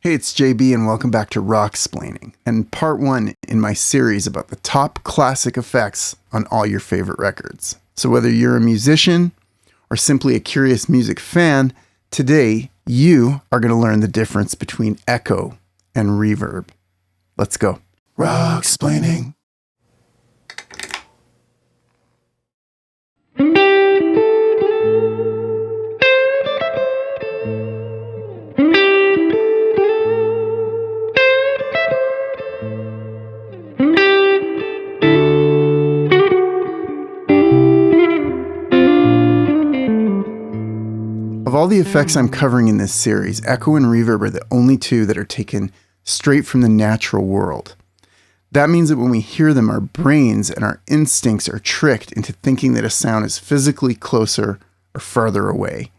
Hey, it's JB and welcome back to RockSplaining, and part one in my series about the top classic effects on all your favorite records. So whether you're a musician or simply a curious music fan, today you are going to learn the difference between echo and reverb. Let's go. RockSplaining. Of all the effects I'm covering in this series, echo and reverb are the only two that are taken straight from the natural world. That means that when we hear them, our brains and our instincts are tricked into thinking that a sound is physically closer or farther away,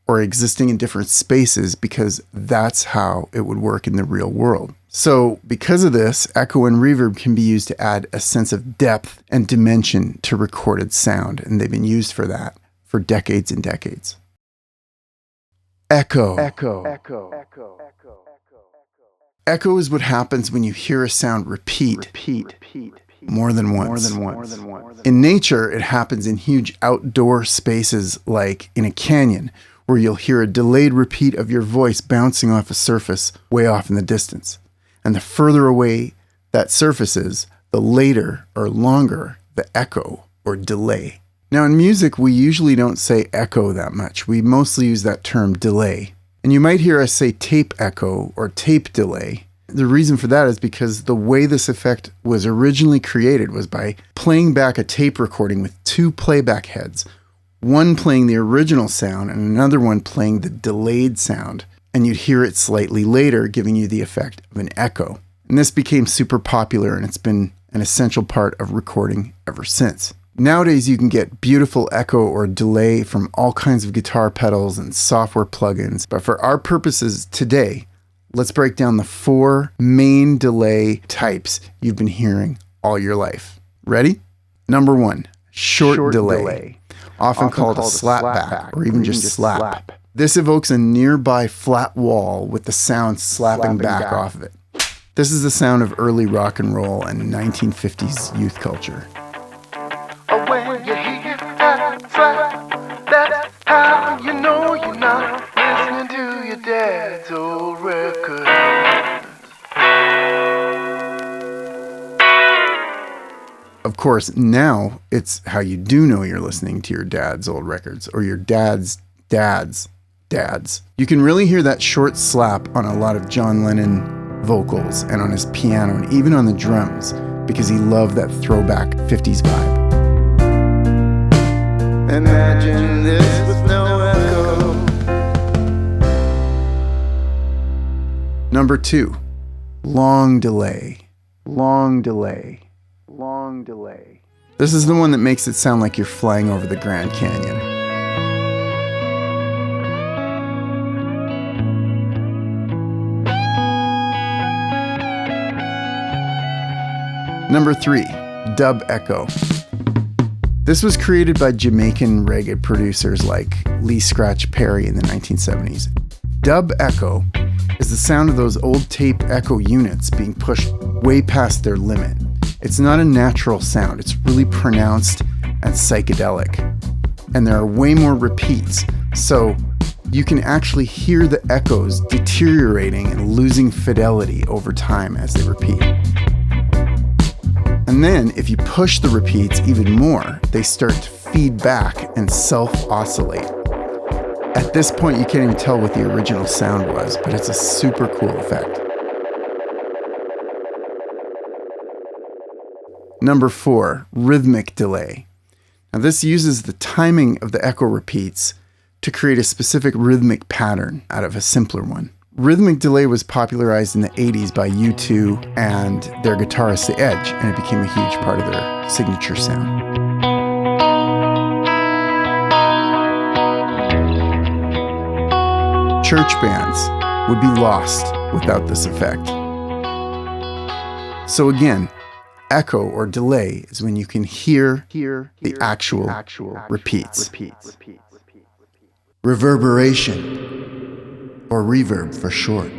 or existing in different spaces because that's how it would work in the real world. So because of this, echo and reverb can be used to add a sense of depth and dimension to recorded sound, and they've been used for that for decades and decades. Echo. Echo is what happens when you hear a sound repeat more than once. In nature, it happens in huge outdoor spaces like in a canyon, where you'll hear a delayed repeat of your voice bouncing off a surface way off in the distance. And the further away that surface is, the later or longer the echo or delay. Now in music, we usually don't say echo that much. We mostly use that term delay. And you might hear us say tape echo or tape delay. The reason for that is because the way this effect was originally created was by playing back a tape recording with two playback heads, one playing the original sound and another one playing the delayed sound. And you'd hear it slightly later, giving you the effect of an echo. And this became super popular, and it's been an essential part of recording ever since. Nowadays, you can get beautiful echo or delay from all kinds of guitar pedals and software plugins. But for our purposes today, let's break down the four main delay types you've been hearing all your life. Ready? Number one, short delay. Often called a slapback or even just slap. This evokes a nearby flat wall with the sound slapping back off of it. This is the sound of early rock and roll and 1950s youth culture. When you hear that slap, that's how you know you're not listening to your dad's old record. Of course, now it's how you do know you're listening to your dad's old records or your dad's dads. You can really hear that short slap on a lot of John Lennon vocals and on his piano and even on the drums because he loved that throwback 50s vibe. Imagine this with no echo. Number two, long delay. This is the one that makes it sound like you're flying over the Grand Canyon. Number three, dub echo. This was created by Jamaican reggae producers like Lee Scratch Perry in the 1970s. Dub echo is the sound of those old tape echo units being pushed way past their limit. It's not a natural sound. It's really pronounced and psychedelic. And there are way more repeats, so you can actually hear the echoes deteriorating and losing fidelity over time as they repeat. And then, if you push the repeats even more, they start to feed back and self-oscillate. At this point, you can't even tell what the original sound was, but it's a super cool effect. Number four, rhythmic delay. Now this uses the timing of the echo repeats to create a specific rhythmic pattern out of a simpler one. Rhythmic delay was popularized in the 80s by U2 and their guitarist The Edge, and it became a huge part of their signature sound. Church bands would be lost without this effect. So again, echo or delay is when you can hear the actual repeats. Reverberation, or reverb for short.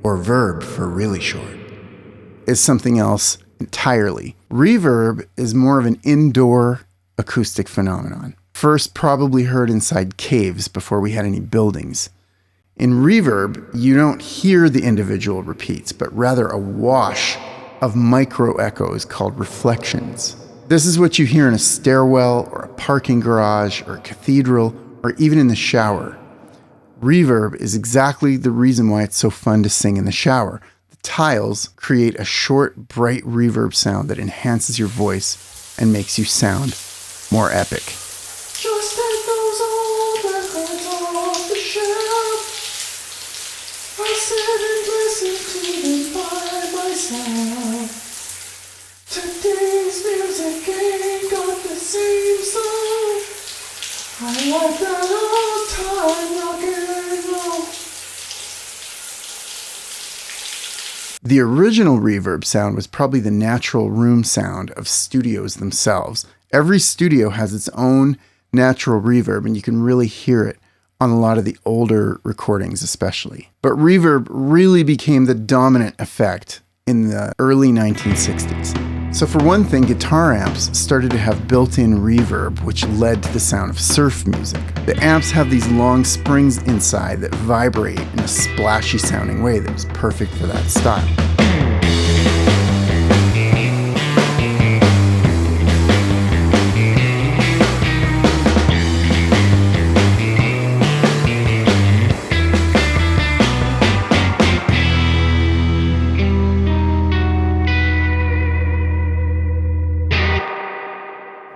or verb for really short, is something else entirely. Reverb is more of an indoor acoustic phenomenon. First probably heard inside caves before we had any buildings. In reverb, you don't hear the individual repeats, but rather a wash of micro echoes called reflections. This is what you hear in a stairwell or a parking garage or a cathedral or even in the shower. Reverb is exactly the reason why it's so fun to sing in the shower. The tiles create a short, bright reverb sound that enhances your voice and makes you sound more epic. Just as those old records off the shelf, I sit and listen to them by myself. Today's music ain't got the same soul. I like that old time rock and roll. The original reverb sound was probably the natural room sound of studios themselves. Every studio has its own natural reverb, and you can really hear it on a lot of the older recordings especially. But reverb really became the dominant effect in the early 1960s. So for one thing, guitar amps started to have built-in reverb, which led to the sound of surf music. The amps have these long springs inside that vibrate in a splashy sounding way that was perfect for that style.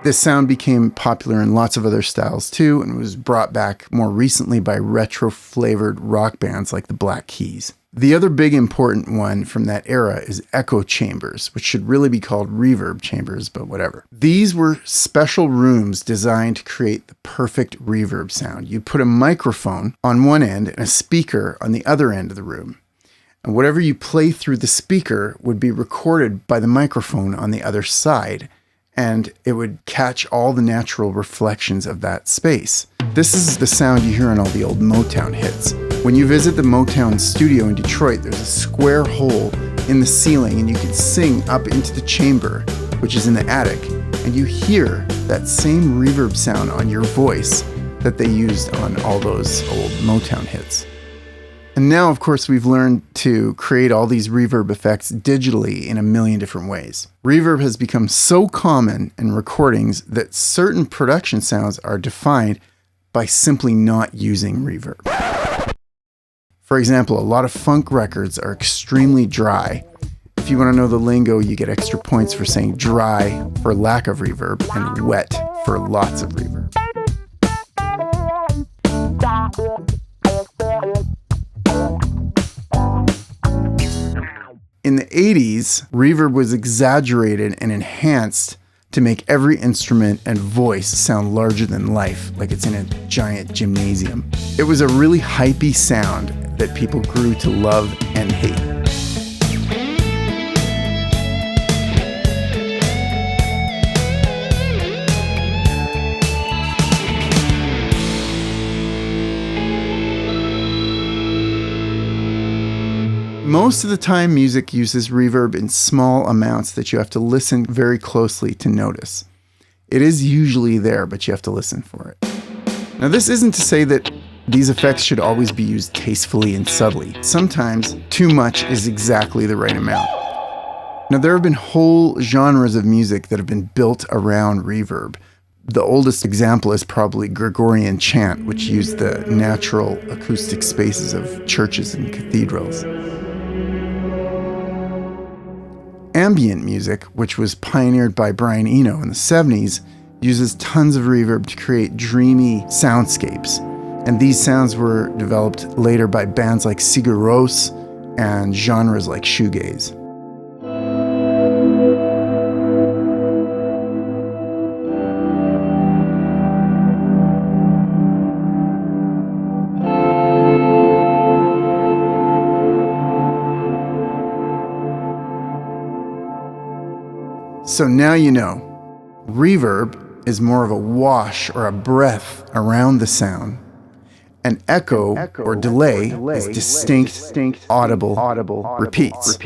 This sound became popular in lots of other styles too, and was brought back more recently by retro-flavored rock bands like the Black Keys. The other big important one from that era is echo chambers, which should really be called reverb chambers, but whatever. These were special rooms designed to create the perfect reverb sound. You'd put a microphone on one end and a speaker on the other end of the room. And whatever you play through the speaker would be recorded by the microphone on the other side, and it would catch all the natural reflections of that space. This is the sound you hear on all the old Motown hits. When you visit the Motown studio in Detroit, there's a square hole in the ceiling, and you can sing up into the chamber, which is in the attic, and you hear that same reverb sound on your voice that they used on all those old Motown hits. And now, of course, we've learned to create all these reverb effects digitally in a million different ways. Reverb has become so common in recordings that certain production sounds are defined by simply not using reverb. For example, a lot of funk records are extremely dry. If you want to know the lingo, you get extra points for saying dry for lack of reverb and wet for lots of reverb. In the 80s, reverb was exaggerated and enhanced to make every instrument and voice sound larger than life, like it's in a giant gymnasium. It was a really hypey sound that people grew to love and hate. Most of the time, music uses reverb in small amounts that you have to listen very closely to notice. It is usually there, but you have to listen for it. Now, this isn't to say that these effects should always be used tastefully and subtly. Sometimes, too much is exactly the right amount. Now, there have been whole genres of music that have been built around reverb. The oldest example is probably Gregorian chant, which used the natural acoustic spaces of churches and cathedrals. Ambient music, which was pioneered by Brian Eno in the 70s, uses tons of reverb to create dreamy soundscapes. And these sounds were developed later by bands like Sigur Rós and genres like shoegaze. So now you know, reverb is more of a wash or a breath around the sound, An echo or delay is distinct, audible repeats.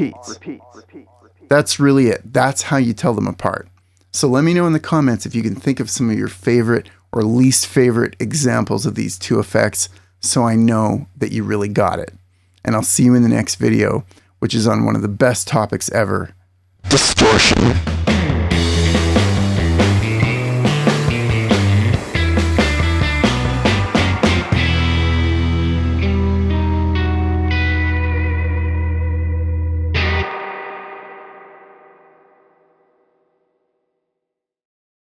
That's really it. That's how you tell them apart. So let me know in the comments if you can think of some of your favorite or least favorite examples of these two effects, so I know that you really got it. And I'll see you in the next video, which is on one of the best topics ever: distortion.